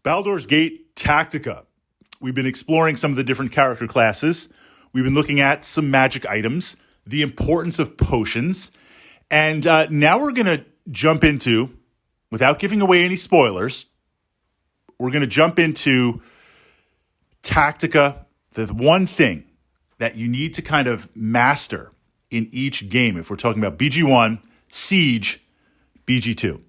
Baldur's Gate Tactica. We've been exploring some of the different character classes. We've been looking at some magic items, the importance of potions, and now we're going to jump into, without giving away any spoilers, we're going to jump into Tactica, the one thing that you need to kind of master in each game. If we're talking about BG1, Siege, BG2.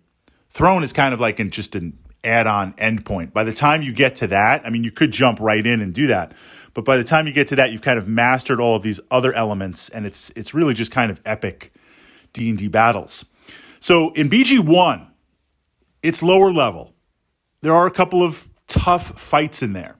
Throne is kind of like just an add-on endpoint. By the time you get to that, I mean, you could jump right in and do that. But by the time you get to that, you've kind of mastered all of these other elements, and it's really just kind of epic D&D battles. So in BG1, it's lower level. There are a couple of tough fights in there.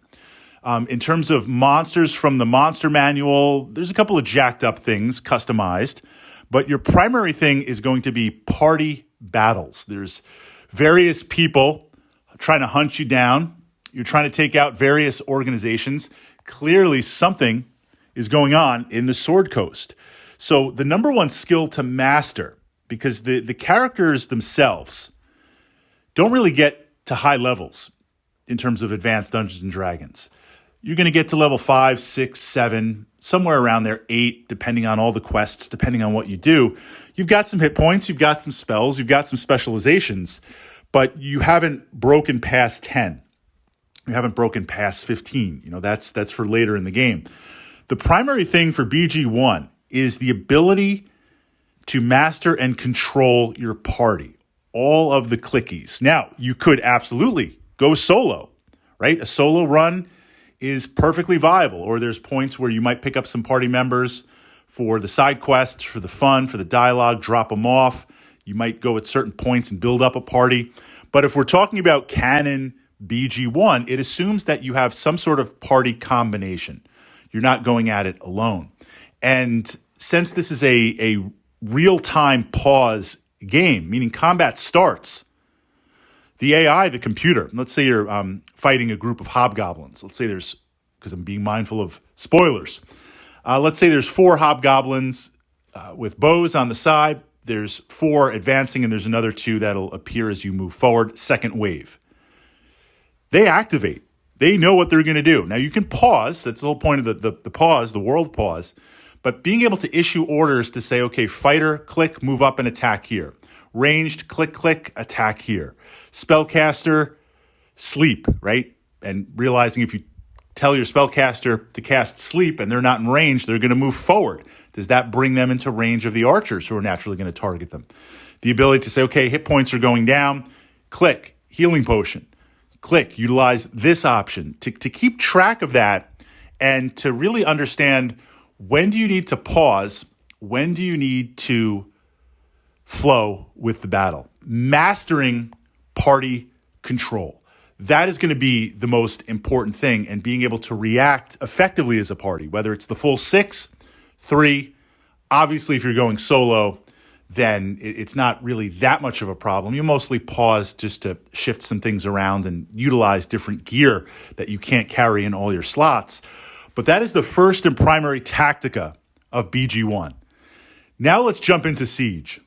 In terms of monsters from the monster manual, there's a couple of jacked up things customized, but your primary thing is going to be party battles. There's various people trying to hunt you down. You're trying to take out various organizations. Clearly something is going on in the Sword Coast. So the number one skill to master, because the characters themselves don't really get to high levels in terms of advanced Dungeons and Dragons. You're going to get to level 5, 6, 7, somewhere around there, 8, depending on all the quests, depending on what you do. You've got some hit points, you've got some spells, you've got some specializations, but you haven't broken past 10. You haven't broken past 15. That's for later in the game. The primary thing for BG1 is the ability to master and control your party, all of the clickies. Now, you could absolutely go solo, right? A solo run is perfectly viable, or there's points where you might pick up some party members for the side quests, for the fun, for the dialogue, drop them off. You might go at certain points and build up a party. But if we're talking about canon BG1, it assumes that you have some sort of party combination. You're not going at it alone. And since this is a real-time pause game, meaning combat starts, the AI, the computer, let's say you're fighting a group of hobgoblins. Let's say there's, because I'm being mindful of spoilers, let's say there's 4 hobgoblins with bows on the side. There's 4 advancing, and there's another 2 that'll appear as you move forward, second wave. They activate. They know what they're going to do. Now, you can pause. That's the whole point of the pause, the world pause. But being able to issue orders to say, okay, fighter, click, move up and attack here. Ranged, click, click, attack here. Spellcaster, sleep, right? And realizing if you tell your spellcaster to cast sleep and they're not in range, they're going to move forward. Does that bring them into range of the archers who are naturally going to target them? The ability to say, okay, hit points are going down. Click, healing potion. Click, utilize this option. To keep track of that and to really understand when do you need to pause, when do you need to flow with the battle. Mastering party control. That is going to be the most important thing, and being able to react effectively as a party, whether it's the full 6, 3. Obviously, if you're going solo, then it's not really that much of a problem. You mostly pause just to shift some things around and utilize different gear that you can't carry in all your slots. But that is the first and primary tactica of BG1. Now let's jump into Siege.